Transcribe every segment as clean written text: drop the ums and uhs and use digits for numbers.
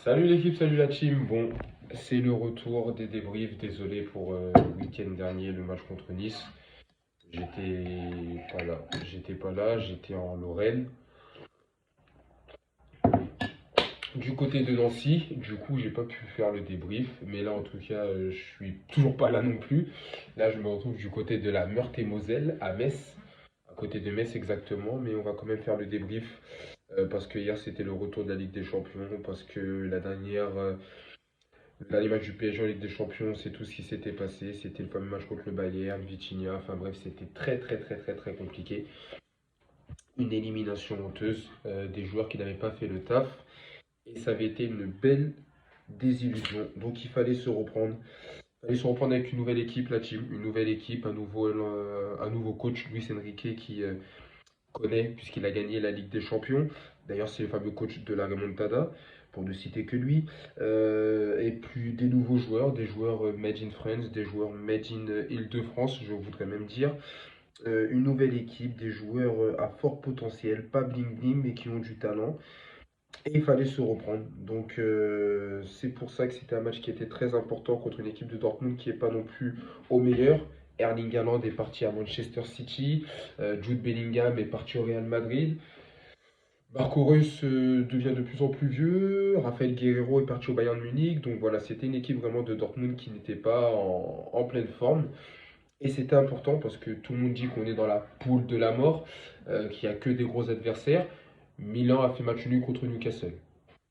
Salut l'équipe, salut la team. Bon, c'est le retour des débriefs. Désolé pour le week-end dernier, le match contre Nice. J'étais pas là, j'étais en Lorraine. Du côté de Nancy, du coup, j'ai pas pu faire le débrief. Mais là, en tout cas, je suis toujours pas là non plus. Là, je me retrouve du côté de la Meurthe-et-Moselle, à Metz. À côté de Metz exactement. Mais on va quand même faire le débrief. Parce que hier, c'était le retour de la Ligue des Champions. Parce que le dernier match du PSG en Ligue des Champions, c'est tout ce qui s'était passé. C'était le fameux match contre le Bayern, Vitinha. Enfin bref, c'était très très très très très compliqué. Une élimination honteuse des joueurs qui n'avaient pas fait le taf. Et ça avait été une belle désillusion. Donc il fallait se reprendre. Il fallait se reprendre avec une nouvelle équipe, la team. Une nouvelle équipe, un nouveau coach, Luis Enrique, qui connaît, puisqu'il a gagné la Ligue des Champions. D'ailleurs, c'est le fameux coach de la Remontada, pour ne citer que lui. Et puis des nouveaux joueurs, des joueurs made in France, des joueurs made in Île-de-France, je voudrais même dire. Une nouvelle équipe, des joueurs à fort potentiel, pas bling bling, mais qui ont du talent. Et il fallait se reprendre. Donc c'est pour ça que c'était un match qui était très important contre une équipe de Dortmund qui n'est pas non plus au meilleur. Erling Haaland est parti à Manchester City, Jude Bellingham est parti au Real Madrid. Marco Reus devient de plus en plus vieux, Rafael Guerreiro est parti au Bayern Munich, donc voilà, c'était une équipe vraiment de Dortmund qui n'était pas en pleine forme. Et c'était important parce que tout le monde dit qu'on est dans la poule de la mort, qu'il n'y a que des gros adversaires. Milan a fait match nul contre Newcastle.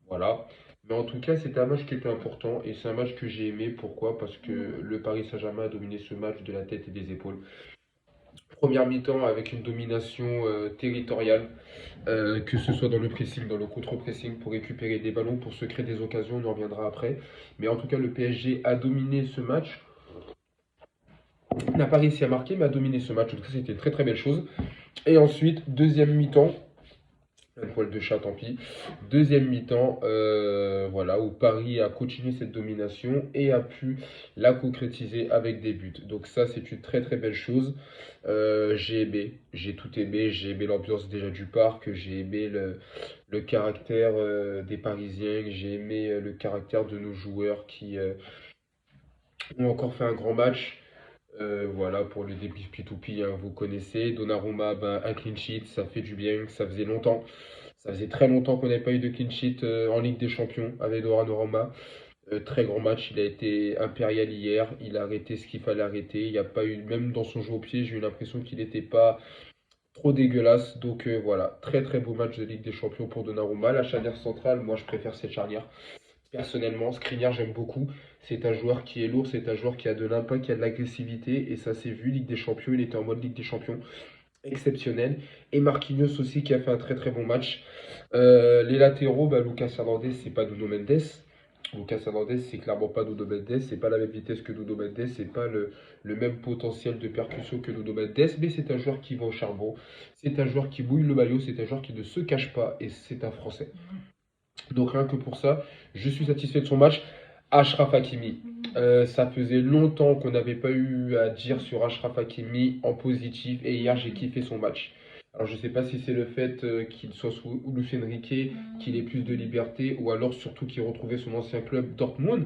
Voilà. Mais en tout cas, c'était un match qui était important et c'est un match que j'ai aimé. Pourquoi? Parce que le Paris Saint-Germain a dominé ce match de la tête et des épaules. Première mi-temps avec une domination territoriale, que ce soit dans le pressing, dans le contre-pressing, pour récupérer des ballons, pour se créer des occasions, on en reviendra après. Mais en tout cas, le PSG a dominé ce match, n'a pas réussi à marquer, mais a dominé ce match. Donc ça, c'était une très très belle chose. Et ensuite, deuxième mi-temps, un poil de chat, tant pis. Deuxième mi-temps, voilà, où Paris a continué cette domination et a pu la concrétiser avec des buts. Donc ça, c'est une très très belle chose. J'ai aimé, j'ai tout aimé. J'ai aimé l'ambiance déjà du parc, j'ai aimé le caractère des Parisiens, j'ai aimé le caractère de nos joueurs qui ont encore fait un grand match. Voilà, pour le débrief P2P, hein, vous connaissez. Donnarumma, ben, un clean sheet, ça fait du bien, ça faisait longtemps. Ça faisait très longtemps qu'on n'avait pas eu de clean sheet en Ligue des Champions avec Donnarumma. Très grand match, il a été impérial hier, il a arrêté ce qu'il fallait arrêter. Il n'y a pas eu, même dans son jeu au pied, j'ai eu l'impression qu'il n'était pas trop dégueulasse. Donc voilà, très très beau match de Ligue des Champions pour Donnarumma. La charnière centrale, moi je préfère cette charnière. Personnellement, Skriniar, j'aime beaucoup. C'est un joueur qui est lourd, c'est un joueur qui a de l'impact, qui a de l'agressivité. Et ça s'est vu, Ligue des Champions, il était en mode Ligue des Champions exceptionnel. Et Marquinhos aussi qui a fait un très très bon match. Les latéraux, bah, Lucas Hernandez, c'est pas Nuno Mendes. Lucas Hernandez, c'est clairement pas Nuno Mendes, c'est pas la même vitesse que Nuno Mendes, c'est pas le même potentiel de percussion que Nuno Mendes, mais c'est un joueur qui va au charbon, c'est un joueur qui mouille le maillot, c'est un joueur qui ne se cache pas et c'est un Français. Donc rien que pour ça, je suis satisfait de son match. Achraf Hakimi, ça faisait longtemps qu'on n'avait pas eu à dire sur Achraf Hakimi en positif et hier j'ai kiffé son match. Alors je ne sais pas si c'est le fait qu'il soit sous Luis Enrique, qu'il ait plus de liberté ou alors surtout qu'il retrouvait son ancien club Dortmund,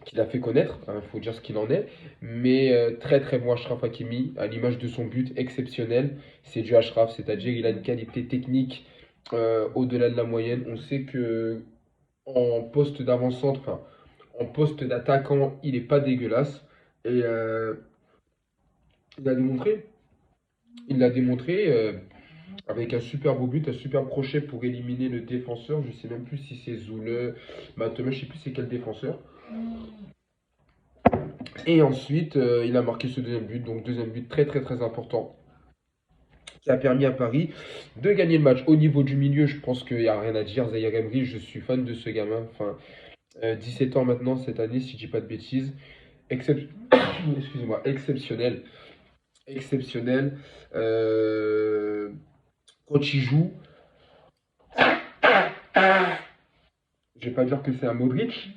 qu'il a fait connaître, il faut dire ce qu'il en est. Mais très très bon Achraf Hakimi, à l'image de son but exceptionnel, c'est du Achraf, c'est-à-dire il a une qualité technique au-delà de la moyenne. On sait que en poste d'avant-centre, enfin, en poste d'attaquant, il n'est pas dégueulasse. Et il a démontré, il l'a démontré avec un super beau but, un super crochet pour éliminer le défenseur. Je ne sais même plus si c'est Zoule, Mathieu, je ne sais plus c'est quel défenseur. Et ensuite, il a marqué ce deuxième but, donc deuxième but très très très important qui a permis à Paris de gagner le match. Au niveau du milieu, je pense qu'il n'y a rien à dire. Zaire Emery, je suis fan de ce gamin. Enfin, 17 ans maintenant cette année, si je dis pas de bêtises. Excep- Excusez-moi, exceptionnel. Exceptionnel. Euh, Quand il joue, je vais pas dire que c'est un Modric,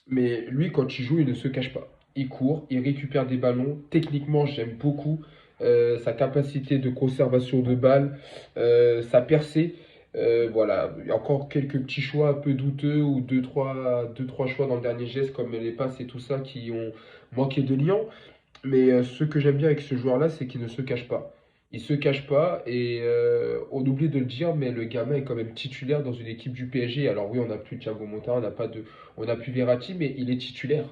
mais lui, quand il joue, il ne se cache pas. Il court, il récupère des ballons. Techniquement, j'aime beaucoup sa capacité de conservation de balles, sa percée. Voilà, il y a encore quelques petits choix un peu douteux ou deux, trois choix dans le dernier geste, comme les passes et tout ça, qui ont manqué de liant. Mais ce que j'aime bien avec ce joueur-là, c'est qu'il ne se cache pas. Il se cache pas et on oublie de le dire, mais le gamin est quand même titulaire dans une équipe du PSG. Alors oui, on n'a plus Thiago Motta, on n'a plus Verratti, mais il est titulaire.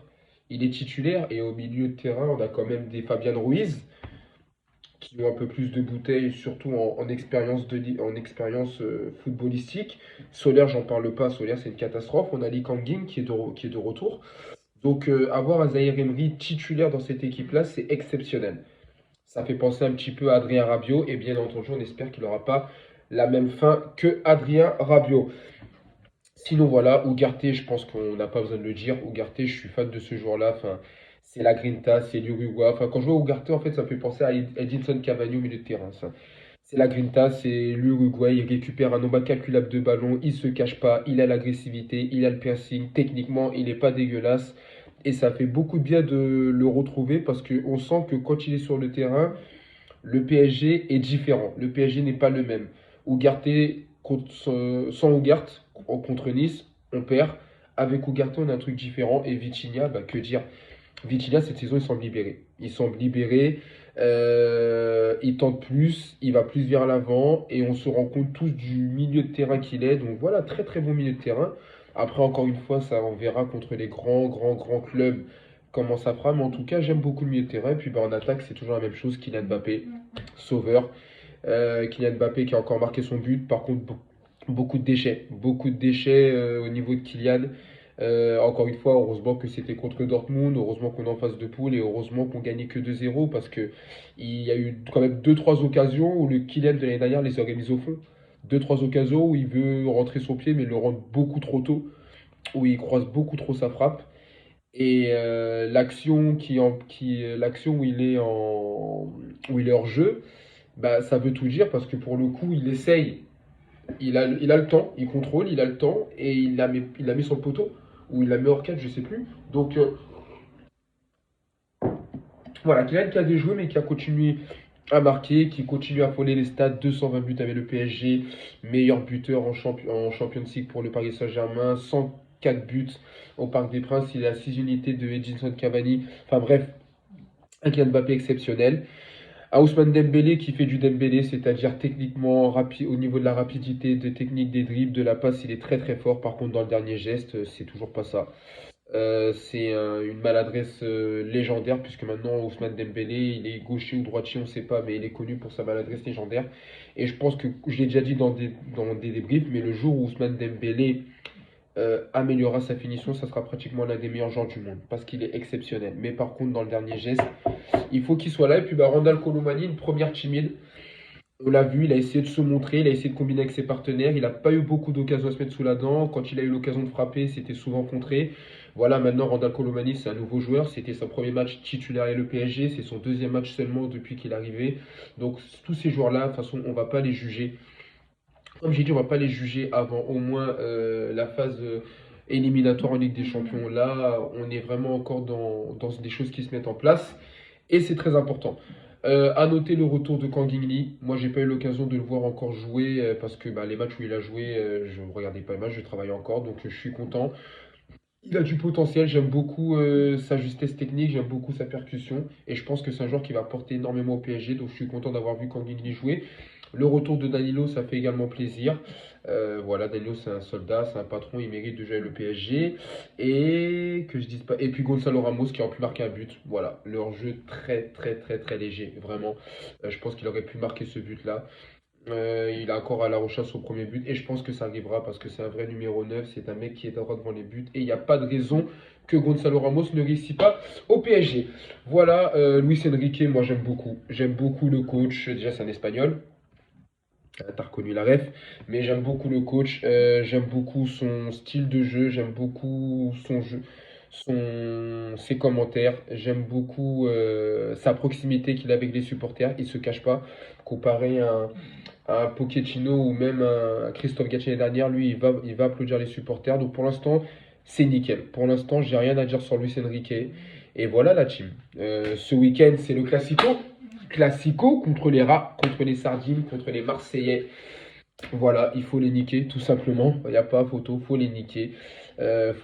Il est titulaire et au milieu de terrain, on a quand même des Fabian Ruiz qui ont un peu plus de bouteilles, surtout en expérience, en expérience footballistique. Solaire, j'en parle pas. Solaire, c'est une catastrophe. On a Lee Kang-in qui est de retour. Donc, avoir un Zaïre Emery titulaire dans cette équipe-là, c'est exceptionnel. Ça fait penser un petit peu à Adrien Rabiot, et bien entendu, on espère qu'il n'aura pas la même fin que Adrien Rabiot. Sinon, voilà, Ugarte, je pense qu'on n'a pas besoin de le dire. Ugarte, je suis fan de ce joueur-là. Enfin, c'est la Grinta, c'est l'Uruguay. Enfin, quand je vois Ugarte, en fait, ça me fait penser à Edinson Cavani au milieu de terrain. Ça. C'est la Grinta, c'est l'Uruguay. Il récupère un nombre incalculable de ballons. Il se cache pas. Il a l'agressivité. Il a le piercing. Techniquement, il n'est pas dégueulasse. Et ça fait beaucoup de bien de le retrouver parce qu'on sent que quand il est sur le terrain, le PSG est différent. Le PSG n'est pas le même. Ugarte, sans Ugarte, contre Nice, on perd. Avec Ugarte, on a un truc différent. Et Vitinha, bah, que dire? Vitinha, cette saison, il semble libéré. Il semble libéré. Il tente plus, il va plus vers l'avant et on se rend compte tous du milieu de terrain qu'il est. Donc voilà, très très bon milieu de terrain. Après, encore une fois, ça on verra contre les grands clubs comment ça fera. Mais en tout cas, j'aime beaucoup le milieu de terrain. Et puis bah, en attaque, c'est toujours la même chose. Kylian Mbappé, sauveur. Kylian Mbappé qui a encore marqué son but. Par contre, beaucoup de déchets. Beaucoup de déchets au niveau de Kylian. Encore une fois, heureusement que c'était contre Dortmund, heureusement qu'on est en phase de poule et heureusement qu'on gagnait que 2-0 parce que il y a eu quand même deux-trois occasions où le Kylian de l'année dernière les aurait mises au fond. Deux-trois occasions où il veut rentrer son pied mais il le rentre beaucoup trop tôt, où il croise beaucoup trop sa frappe. Et l'action où il est hors jeu, bah, ça veut tout dire parce que pour le coup, il essaye, il a le temps, il contrôle, il a le temps et il la met sur le poteau ou il la met hors cadre, je sais plus. Donc voilà, Kylian qui a déjoué mais qui a continué à marquer, qui continue à affoler les stats, 220 buts avec le PSG, meilleur buteur en Champions League pour le Paris Saint-Germain, 104 buts au Parc des Princes, il a 6 unités de Edinson Cavani, enfin bref, un Kylian Mbappé exceptionnel. À Ousmane Dembélé qui fait du Dembélé, c'est-à-dire techniquement, au niveau de la rapidité, de technique des dribbles, de la passe, il est très très fort. Par contre, dans le dernier geste, c'est toujours pas ça. C'est une maladresse légendaire, puisque maintenant Ousmane Dembélé, il est gaucher ou droitier, on ne sait pas, mais il est connu pour sa maladresse légendaire. Et je pense que je l'ai déjà dit dans des débriefs, mais le jour où Ousmane Dembélé améliorera sa finition, ça sera pratiquement l'un des meilleurs joueurs du monde, parce qu'il est exceptionnel. Mais par contre, dans le dernier geste, il faut qu'il soit là. Et puis bah, Randal Colomani, une première timide. On l'a vu, il a essayé de se montrer, il a essayé de combiner avec ses partenaires. Il n'a pas eu beaucoup d'occasions à se mettre sous la dent. Quand il a eu l'occasion de frapper, c'était souvent contré. Voilà, maintenant Randal Colomani, c'est un nouveau joueur. C'était son premier match titulaire avec le PSG. C'est son deuxième match seulement depuis qu'il est arrivé. Donc tous ces joueurs-là, de toute façon, on ne va pas les juger. Comme j'ai dit, on ne va pas les juger avant au moins la phase éliminatoire en Ligue des Champions. Là, on est vraiment encore dans des choses qui se mettent en place. Et c'est très important. À noter le retour de Kang In Lee. Moi, j'ai pas eu l'occasion de le voir encore jouer parce que bah, les matchs où il a joué, je ne regardais pas les matchs, je travaillais encore, donc je suis content. Il a du potentiel, j'aime beaucoup sa justesse technique, j'aime beaucoup sa percussion et je pense que c'est un joueur qui va apporter énormément au PSG, donc je suis content d'avoir vu Kang In Lee jouer. Le retour de Danilo, ça fait également plaisir. Voilà, Danilo, c'est un soldat, c'est un patron, il mérite de jouer le PSG. Et que je dise pas. Et puis Gonzalo Ramos qui aurait pu marquer un but. Voilà, leur jeu très très très très léger, vraiment. Je pense qu'il aurait pu marquer ce but-là. Il a encore à la recherche au premier but et je pense que ça arrivera parce que c'est un vrai numéro 9, c'est un mec qui est droit devant les buts et il n'y a pas de raison que Gonzalo Ramos ne réussit pas au PSG. Voilà, Luis Enrique, moi j'aime beaucoup. J'aime beaucoup le coach, déjà c'est un espagnol. T'as reconnu la ref, mais j'aime beaucoup le coach, j'aime beaucoup son style de jeu, j'aime beaucoup son jeu, ses commentaires, j'aime beaucoup sa proximité qu'il a avec les supporters, il se cache pas. Comparé à un Pochettino ou même à Christophe Galtier l'année dernière, lui il va applaudir les supporters. Donc pour l'instant, c'est nickel. Pour l'instant, j'ai rien à dire sur Luis Enrique. Et voilà la team. Ce week-end, c'est le Classico. Classico contre les rats, contre les sardines, contre les Marseillais. Voilà, il faut les niquer, tout simplement. Il n'y a pas photo, faut les niquer. Faut